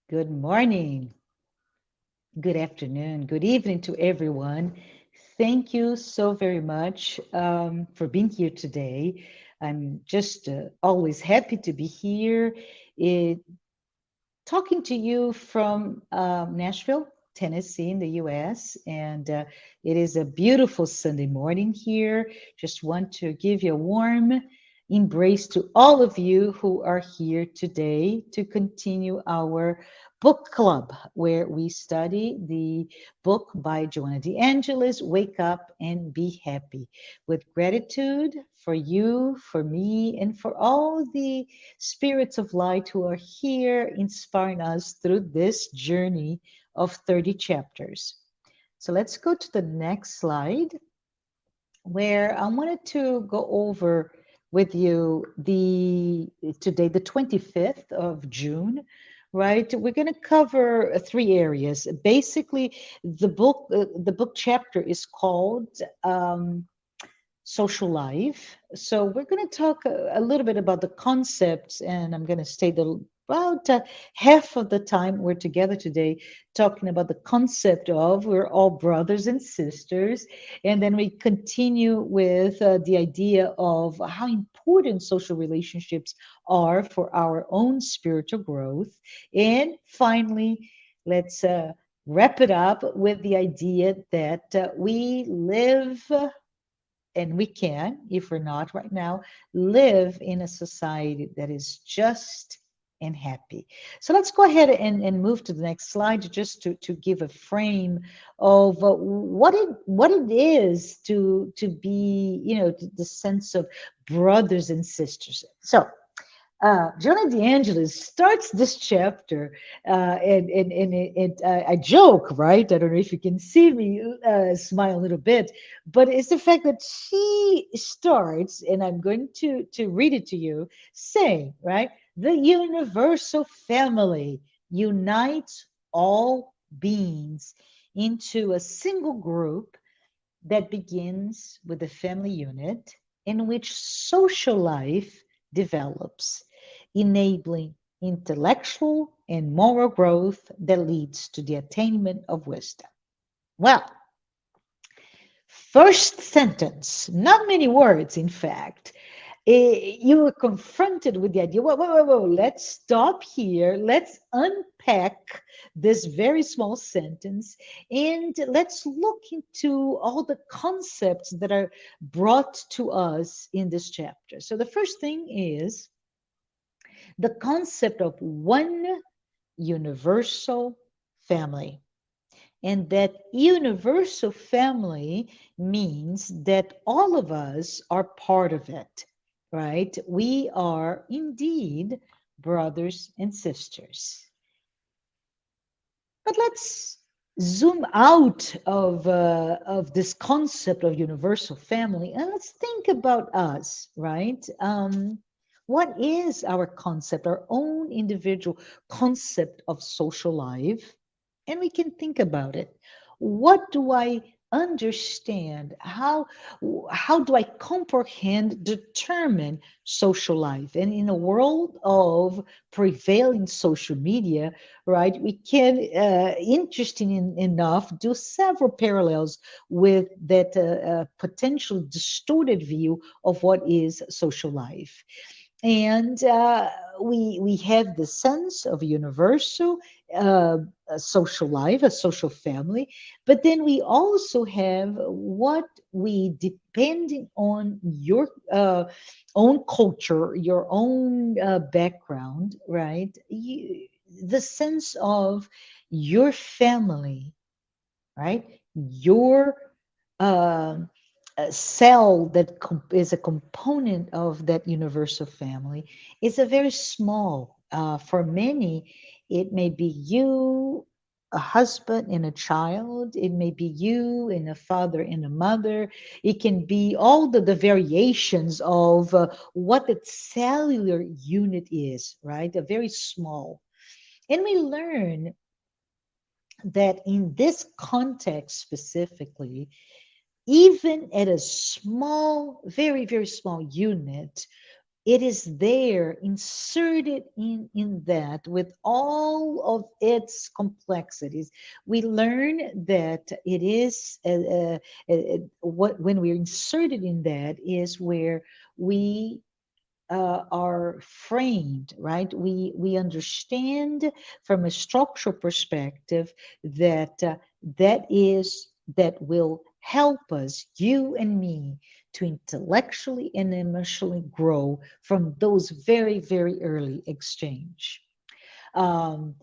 Good morning, good afternoon, good evening to everyone. Thank you so very much for being here today. I'm just always happy to be here, eh, talking to you from Nashville, Tennessee, in the US. And it is a beautiful Sunday morning here. Just want to give you a warm embrace to all of you who are here today to continue our book club where we study the book by Joanna de Angelis, Wake Up and Be Happy. With gratitude for you, for me, and for all the spirits of light who are here inspiring us through this journey of 30 chapters. So let's go to the next slide where I wanted to go over with you the today the 25th of June, right? We're going to cover three areas. Basically, the book chapter is called social life. So we're going to talk a little bit about the concepts, and I'm going to stay about half of the time we're together today talking about the concept of we're all brothers and sisters, and then we continue with the idea of how important social relationships are for our own spiritual growth, and finally, let's wrap it up with the idea that we live and we can, if we're not right now, live in a society that is just and happy. So let's go ahead and move to the next slide just to give a frame of what it is to be, the sense of brothers and sisters. So Joanna de Angelis starts this chapter, and I joke, right? I don't know if you can see me smile a little bit, but it's the fact that she starts, and I'm going to read it to you, saying, right, the universal family unites all beings into a single group that begins with the family unit in which social life develops, enabling intellectual and moral growth that leads to the attainment of wisdom. Well, first sentence, not many words, in fact. You were confronted with the idea, whoa, let's stop here. Let's unpack this very small sentence and let's look into all the concepts that are brought to us in this chapter. So, the first thing is the concept of one universal family. And that universal family means that all of us are part of it, right? We are indeed brothers and sisters. But let's zoom out of this concept of universal family and let's think about us, right? What is our concept, our own individual concept of social life? And we can think about it. What do I understand? How do I comprehend, determine social life? And in a world of prevailing social media, right, we can, enough, do several parallels with that potential distorted view of what is social life. And we have the sense of a universal a social life, a social family, but then we also have what we, depending on your own culture, your own background, right? The sense of your family, right? Your um a cell that is a component of that universal family is a very small. For many, it may be you, a husband and a child. It may be you and a father and a mother. It can be all the variations of what the cellular unit is, right? A very small. And we learn that in this context specifically, even at a small, very, very small unit, it is there inserted in that with all of its complexities. We learn that it is what when we're inserted in that is where we are framed, right? We understand from a structural perspective that that will help us, you and me, to intellectually and emotionally grow from those very, very early exchange. Um,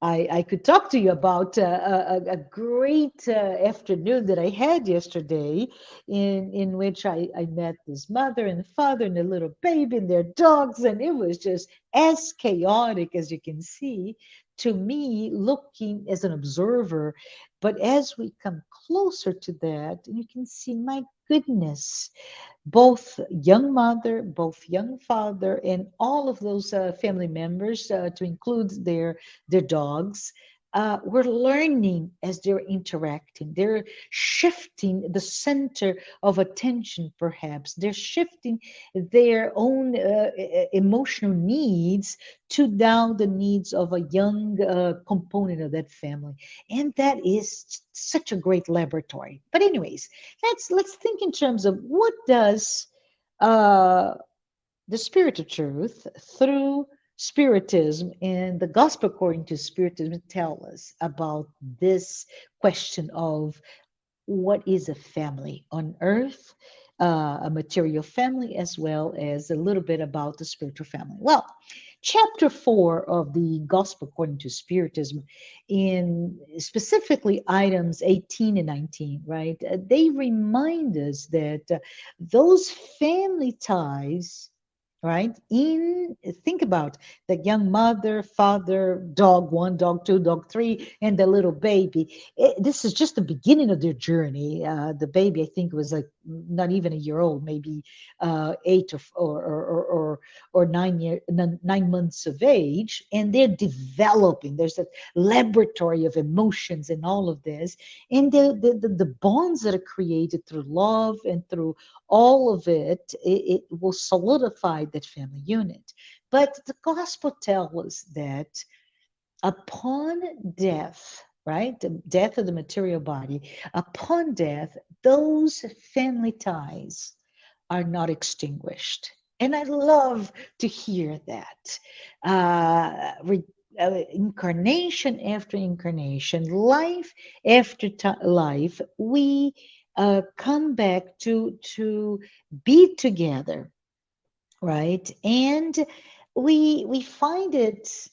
I could talk to you about a great afternoon that I had yesterday, in which I met this mother and father and a little baby and their dogs, and it was just as chaotic as you can see to me, looking as an observer. But as we come closer to that, you can see, my goodness, both young mother, both young father, and all of those family members, to include their dogs, were learning as they're interacting. They're shifting the center of attention, perhaps. They're shifting their own emotional needs to now the needs of a young component of that family, and that is such a great laboratory. But anyways, let's think in terms of what does uh, the spirit of truth through spiritism and the gospel according to spiritism tell us about this question of what is a family on earth, a material family, as well as a little bit about the spiritual family. Well, chapter 4 of the Gospel according to Spiritism, in specifically items 18 and 19, right? They remind us that those family ties, right? In think about the young mother, father, dog one, dog two, dog three, and the little baby. This is just the beginning of their journey. The baby, I think, was like not even a year old, maybe 8 or 9 months of age, and they're developing. There's a laboratory of emotions and all of this, and the bonds that are created through love and through all of it will solidify that family unit. But the gospel tells us that upon death, right, the death of the material body, upon death, those family ties are not extinguished. And I love to hear that. Incarnation after incarnation, life after life, we come back to be together, right? And we find it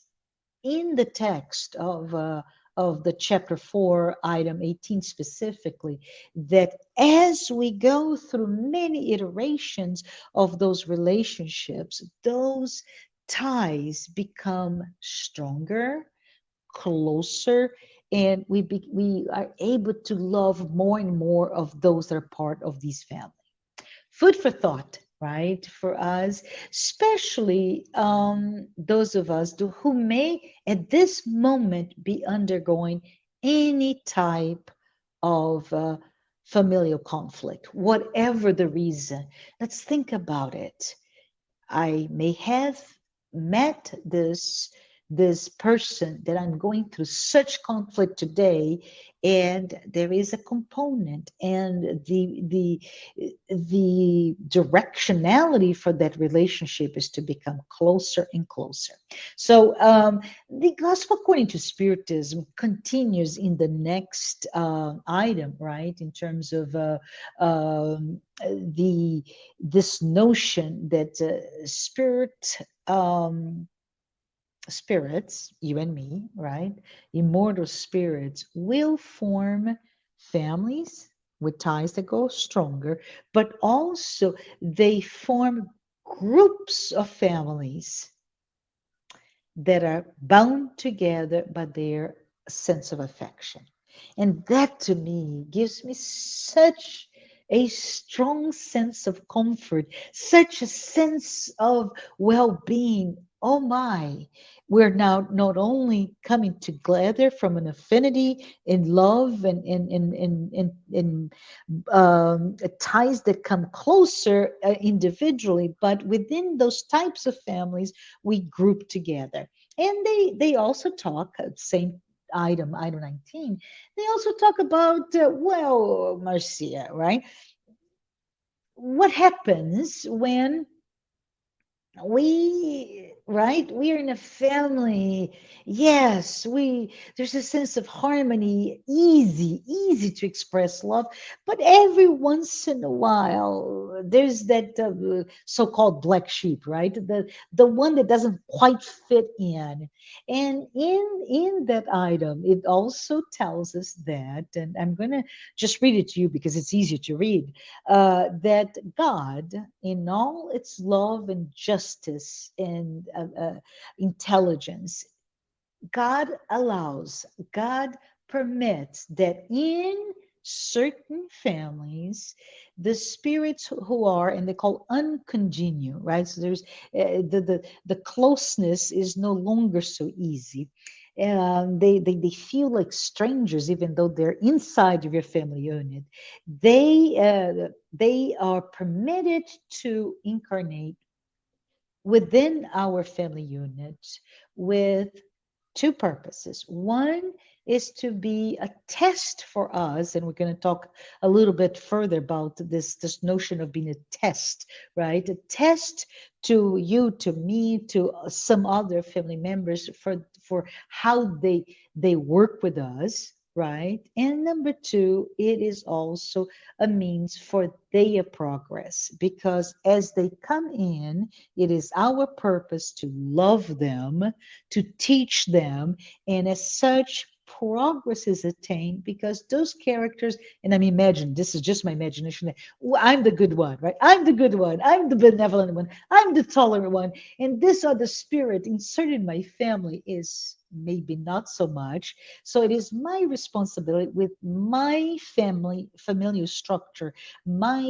in the text of the chapter 4, item 18 specifically, that as we go through many iterations of those relationships, those ties become stronger, closer, and we are able to love more and more of those that are part of these families. Food for thought, right? For us, especially those of us who may at this moment be undergoing any type of familial conflict, whatever the reason. Let's think about it. I may have met this person that I'm going through such conflict today, and there is a component, and the directionality for that relationship is to become closer and closer. So the gospel according to spiritism continues in the next item, right, in terms of the this notion that spirits, you and me, right, immortal spirits will form families with ties that go stronger, but also they form groups of families that are bound together by their sense of affection. And that to me gives me such a strong sense of comfort, such a sense of well being. oh my, we're now not only coming together from an affinity in love and ties that come closer individually, but within those types of families, we group together. And they also talk, same item 19, they also talk about, well, Marcia, right? What happens when we're in a family, yes, we there's a sense of harmony, easy to express love, but every once in a while there's that so-called black sheep, right? The one that doesn't quite fit in. And in that item it also tells us that, and I'm going to just read it to you because it's easier to read, that God, in all its love and justice and intelligence, God allows, God permits that in certain families, the spirits who are, and they call uncongenial, right? So there's the closeness is no longer so easy. They feel like strangers, even though they're inside of your family unit. They are permitted to incarnate within our family unit with two purposes. One is to be a test for us, and we're going to talk a little bit further about this notion of being a test, right? A test to you, to me, to some other family members for how they work with us, right? And number two, it is also a means for their progress, because as they come in, it is our purpose to love them, to teach them, and as such, progress is attained because those characters, and I'm imagining, this is just my imagination, I'm the good one, right? I'm the good one, I'm the benevolent one, I'm the tolerant one, and this other spirit inserted in my family is maybe not so much. So it is my responsibility with my family familial structure, my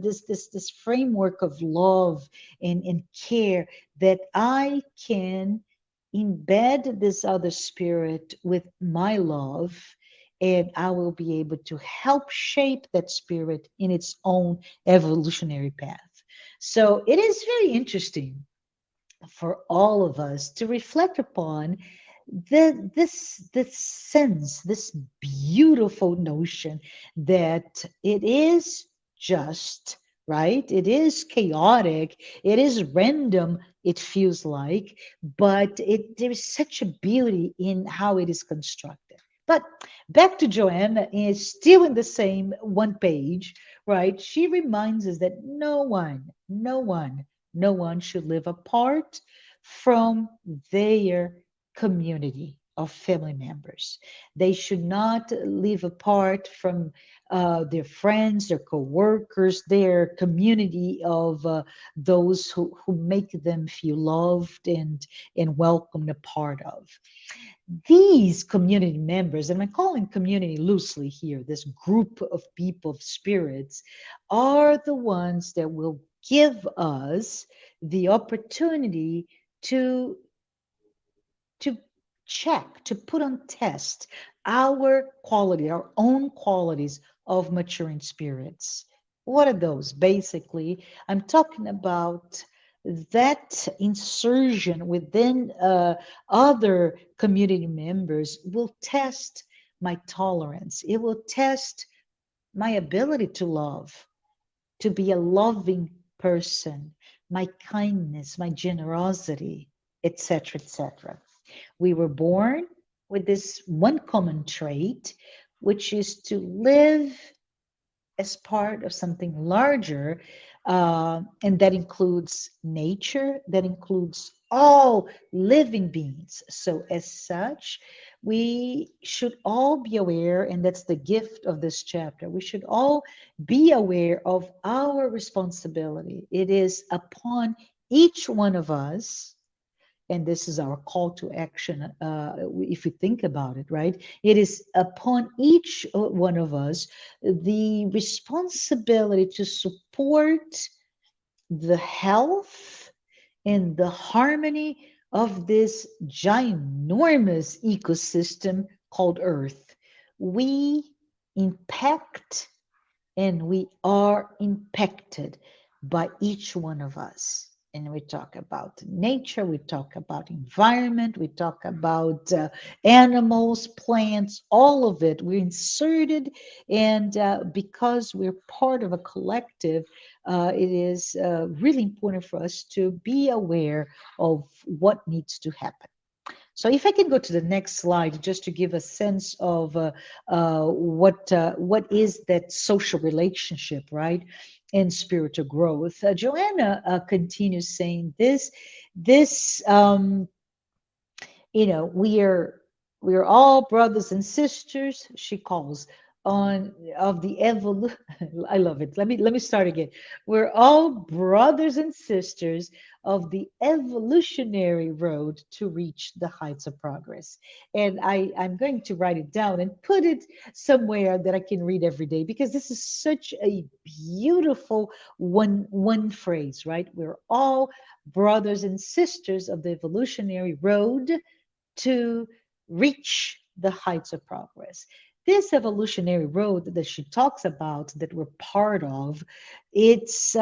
this framework of love and care, that I can embed this other spirit with my love, and I will be able to help shape that spirit in its own evolutionary path. So it is very interesting for all of us to reflect upon this sense, this beautiful notion that it is just, right, it is chaotic, it is random, it feels like, but there is such a beauty in how it is constructed. But back to Joanne, is still in the same one page, right? She reminds us that no one should live apart from their community of family members. They should not live apart from their friends, their co-workers, their community of those who make them feel loved and welcomed a part of. These community members, and I'm calling community loosely here, this group of people, of spirits, are the ones that will give us the opportunity to to check, to put on test our quality, our own qualities of maturing spirits. What are those? Basically, I'm talking about that insertion within other community members will test my tolerance. It will test my ability to love, to be a loving person, my kindness, my generosity, etc., etc. We were born with this one common trait, which is to live as part of something larger, and that includes nature, that includes all living beings. So, as such, we should all be aware, and that's the gift of this chapter. We should all be aware of our responsibility. It is upon each one of us, and this is our call to action, if we think about it, right? It is upon each one of us the responsibility to support the health in the harmony of this ginormous ecosystem called Earth. We impact and we are impacted by each one of us. And we talk about nature, we talk about environment, we talk about animals, plants, all of it. We're inserted, and because we're part of a collective, it is really important for us to be aware of what needs to happen. So if I can go to the next slide, just to give a sense of what is that social relationship, right, and spiritual growth. Joanna continues saying this, we are all brothers and sisters. She calls on of the evolution. I love it. Let me start again. We're all brothers and sisters of the evolutionary road to reach the heights of progress. And I'm going to write it down and put it somewhere that I can read every day, because this is such a beautiful one phrase, right? We're all brothers and sisters of the evolutionary road to reach the heights of progress. This evolutionary road that she talks about, that we're part of, it's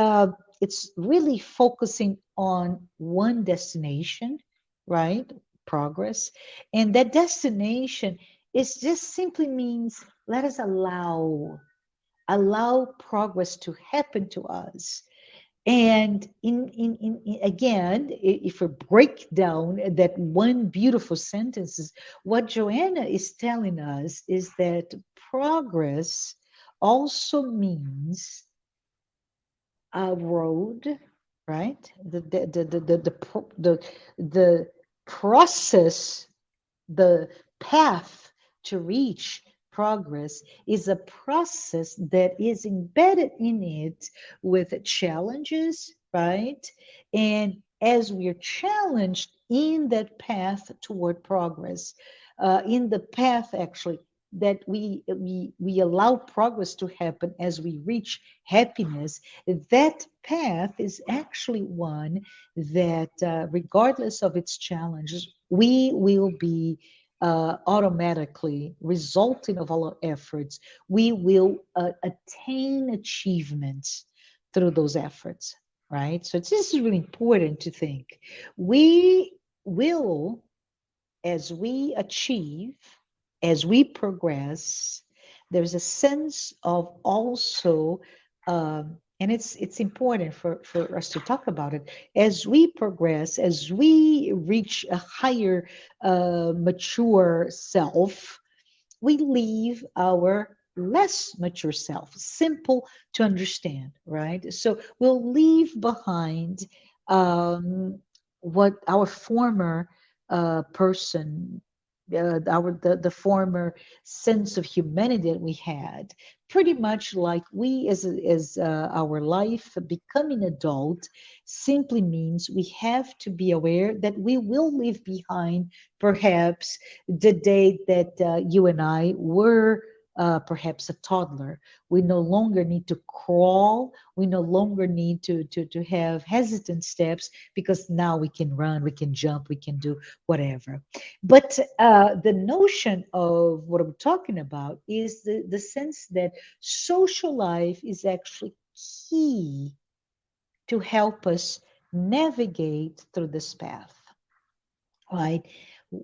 really focusing on one destination, right? Progress, and that destination is just simply means let us allow progress to happen to us. And again, if we break down that one beautiful sentence, what Joanna is telling us is that progress also means a road, right? The process, the path to reach progress is a process that is embedded in it with challenges, right? And as we are challenged in that path toward progress, in the path actually that we allow progress to happen as we reach happiness, that path is actually one that, regardless of its challenges, we will be automatically, resulting of our efforts, we will attain achievements through those efforts, right? So this is really important to think. We will, as we achieve, as we progress, there's a sense of also, and it's important for us to talk about it. As we progress, as we reach a higher, mature self, we leave our less mature self, simple to understand, right? So we'll leave behind what our former person, the former sense of humanity that we had. Pretty much like we, as our life becoming adult, simply means we have to be aware that we will leave behind perhaps the day that you and I were perhaps a toddler. We no longer need to crawl. We no longer need to have hesitant steps, because now we can run, we can jump, we can do whatever. But the notion of what I'm talking about is the sense that social life is actually key to help us navigate through this path, right?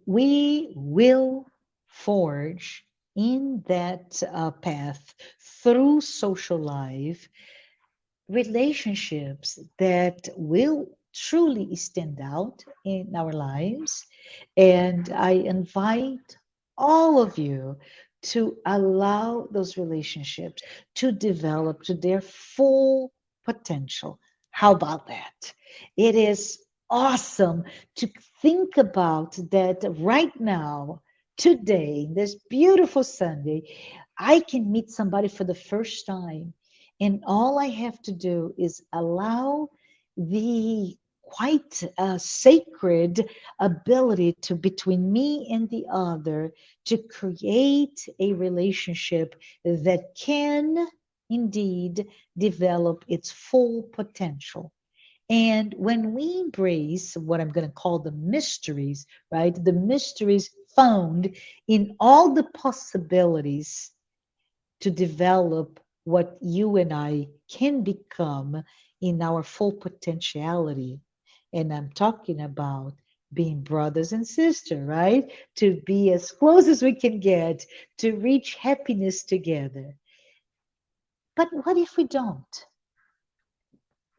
We will forge in that path through social life relationships that will truly stand out in our lives. And I invite all of you to allow those relationships to develop to their full potential. How about that? It is awesome to think about that right now, today, this beautiful Sunday. I can meet somebody for the first time, and all I have to do is allow the quite sacred ability to between me and the other to create a relationship that can indeed develop its full potential. And when we embrace what I'm going to call the mysteries, right? The mysteries found in all the possibilities to develop what you and I can become in our full potentiality. And I'm talking about being brothers and sisters, right? To be as close as we can get to reach happiness together. But what if we don't?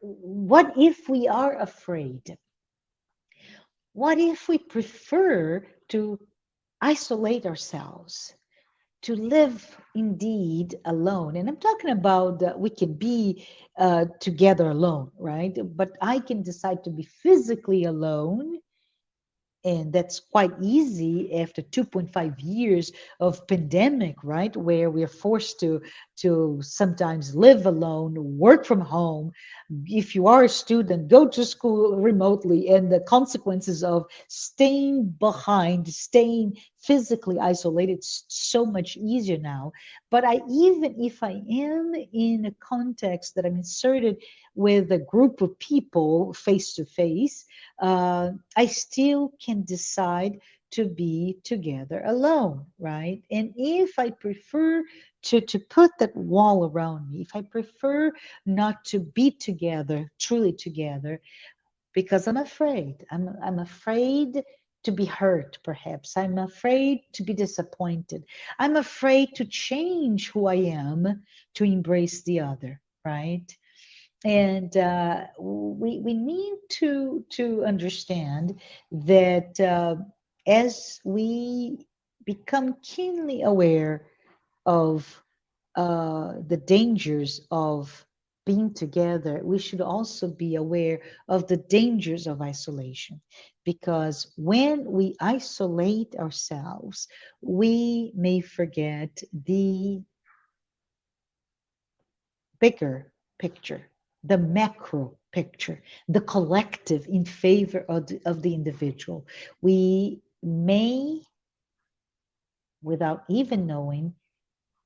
What if we are afraid? What if we prefer to isolate ourselves, to live indeed alone? And I'm talking about that we can be together alone, right? But I can decide to be physically alone, and that's quite easy after 2.5 years of pandemic, right, where we're forced to sometimes live alone, work from home. If you are a student, go to school remotely, and the consequences of staying behind, staying physically isolated, it's so much easier now. But I, even if I am in a context that I'm inserted with a group of people face to face, I still can decide to be together alone, right? And if I prefer to put that wall around me, if I prefer not to be together, truly together, because I'm afraid, I'm afraid to be hurt, perhaps. I'm afraid to be disappointed. I'm afraid to change who I am to embrace the other, right? And we need to understand that as we become keenly aware of the dangers of being together, we should also be aware of the dangers of isolation. Because when we isolate ourselves, we may forget the bigger picture, the macro picture, the collective in favor of the individual. We may, without even knowing,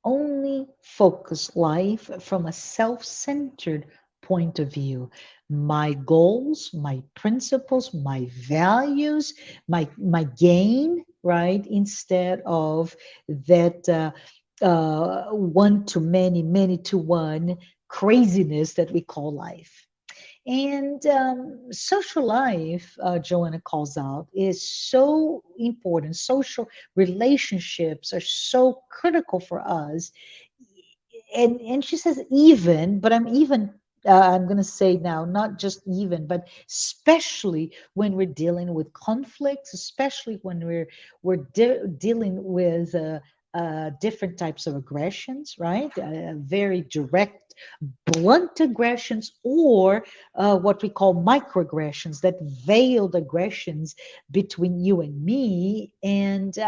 only focus life from a self centered point of view. My goals, my principles, my values, my gain, right? Instead of that one to many, many to one craziness that we call life. And social life, Joanna calls out, is so important. Social relationships are so critical for us. And she says even, but I'm going to say now, not just even, but especially when we're dealing with conflicts, especially when we're dealing with different types of aggressions, right? Very direct, blunt aggressions, or what we call microaggressions, that veiled aggressions between you and me. And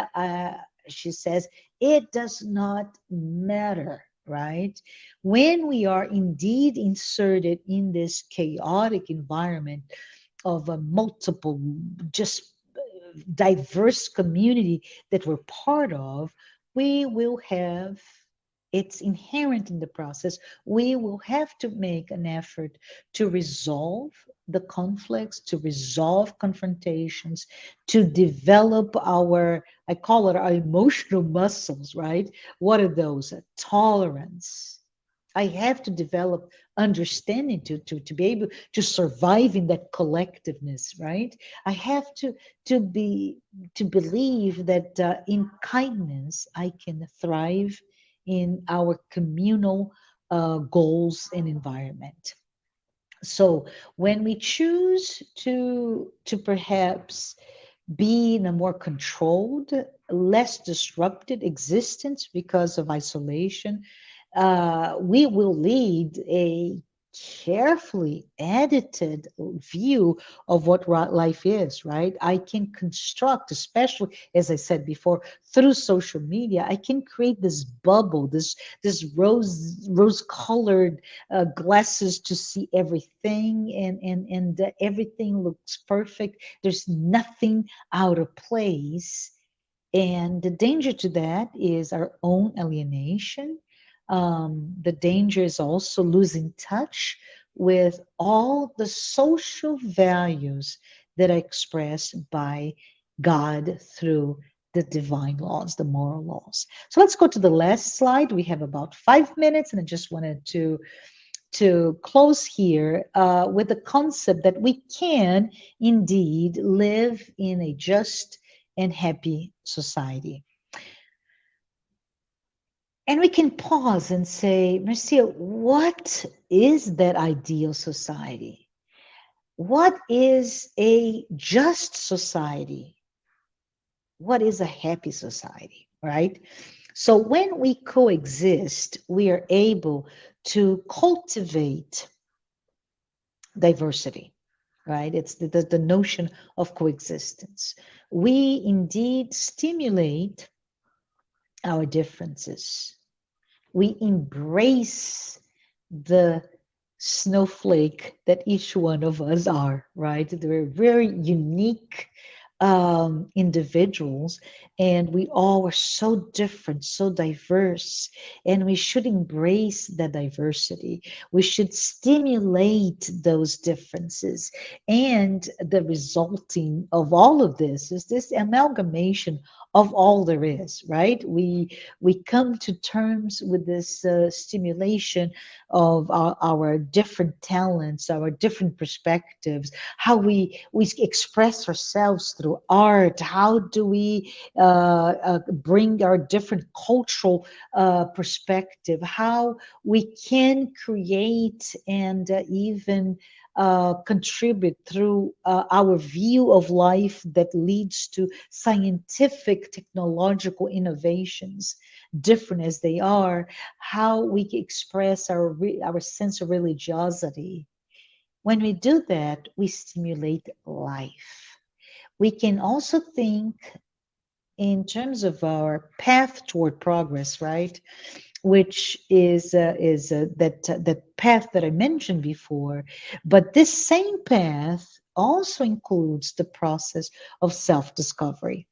she says, it does not matter, right? When we are indeed inserted in this chaotic environment of a multiple, just diverse community that we're part of, we will have, it's inherent in the process, we will have to make an effort to resolve the conflicts, to resolve confrontations, to develop our, I call it our emotional muscles, right? What are those? Tolerance. I have to develop understanding to be able to survive in that collectiveness, right? I have to be to believe that in kindness I can thrive in our communal goals and environment. So when we choose to perhaps be in a more controlled, less disrupted existence because of isolation, we will lead a carefully edited view of what life is, right? I can construct, especially as I said before, through social media, I can create this bubble, this rose colored glasses to see everything, and everything looks perfect. There's nothing out of place, and the danger to that is our own alienation. The danger is also losing touch with all the social values that are expressed by God through the divine laws, the moral laws. So let's go to the last slide. We have about 5 minutes, and I just wanted to close here with the concept that we can indeed live in a just and happy society. And we can pause and say, Marcia, what is that ideal society? What is a just society? What is a happy society, right? So when we coexist, we are able to cultivate diversity, right? It's the notion of coexistence. We indeed stimulate our differences. We embrace the snowflake that each one of us are, right? They're very unique individuals, and we all are so different, so diverse, and we should embrace the diversity. We should stimulate those differences, and the resulting of all of this is this amalgamation of all there is, right? We come to terms with this stimulation of our different talents, our different perspectives, how we express ourselves through art. How do we bring our different cultural perspective? How we can create and even contribute through our view of life that leads to scientific, technological innovations, different as they are, how we express our sense of religiosity. When we do that, we stimulate life. We can also think in terms of our path toward progress, right? Which is that path that I mentioned before. But this same path also includes the process of self-discovery.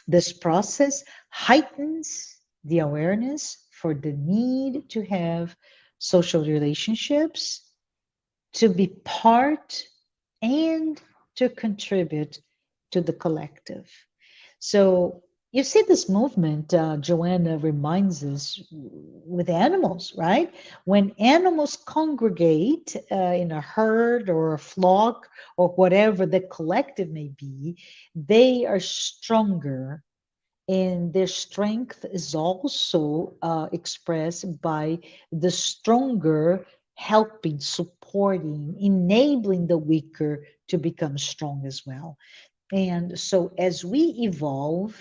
This process heightens the awareness for the need to have social relationships, to be part and to contribute to the collective. So you see, this movement, Joanna, reminds us with animals, right? When animals congregate in a herd or a flock or whatever the collective may be, they are stronger, and their strength is also expressed by the stronger helping, supporting, enabling the weaker to become strong as well. And so as we evolve,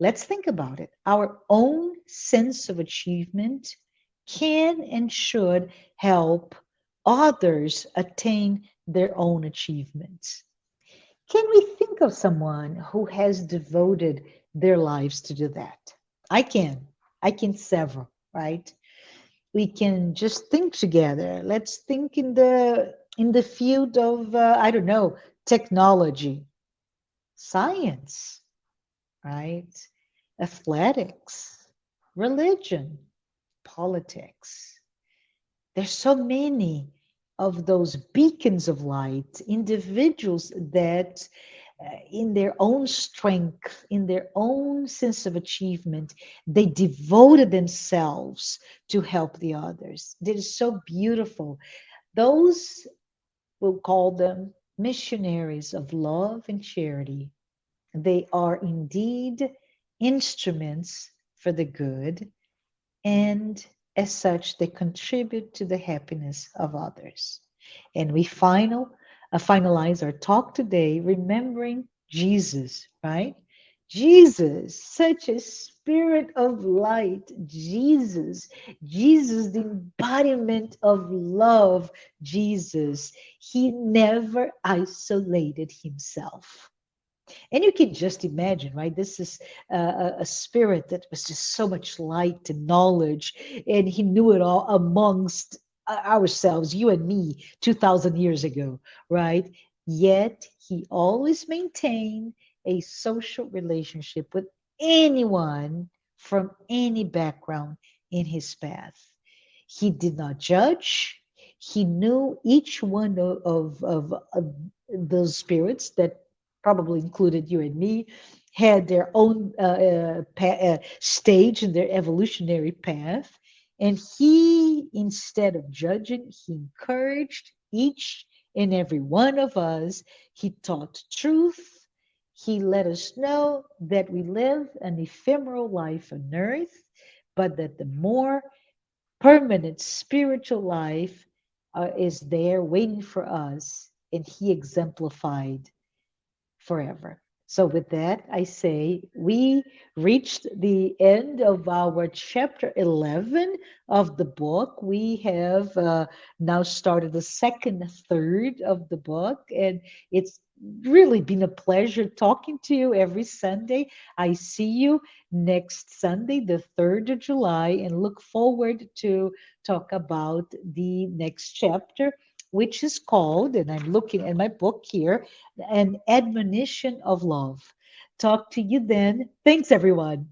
let's think about it. Our own sense of achievement can and should help others attain their own achievements. Can we think of someone who has devoted their lives to do that? I can. I can several, right? We can just think together. Let's think in the field of I don't know, technology, science, right? Athletics, religion, politics. There's so many of those beacons of light, individuals that, in their own strength, in their own sense of achievement, they devoted themselves to help the others. That is so beautiful. Those, we'll call them missionaries of love and charity. They are indeed instruments for the good, and as such, they contribute to the happiness of others. And we finalize our talk today remembering Jesus, right? Jesus, such a spirit of light. Jesus, the embodiment of love. Jesus, he never isolated himself. And you can just imagine, right? This is a spirit that was just so much light and knowledge, and he knew it all amongst ourselves, you and me, 2,000 years ago, right? Yet he always maintained a social relationship with anyone from any background in his path. He did not judge. He knew each one of those spirits that probably included you and me had their own stage in their evolutionary path. And he, instead of judging, he encouraged each and every one of us. He taught truth. He let us know that we live an ephemeral life on earth, but that the more permanent spiritual life is there waiting for us, and he exemplified forever. So, with that, I say we reached the end of our chapter 11 of the book. We have now started the second third of the book, and it's really been a pleasure talking to you every Sunday. I see you next Sunday, the 3rd of July, and look forward to talk about the next chapter, which is called, and I'm looking at my book here, an admonition of love. Talk to you then. Thanks, everyone.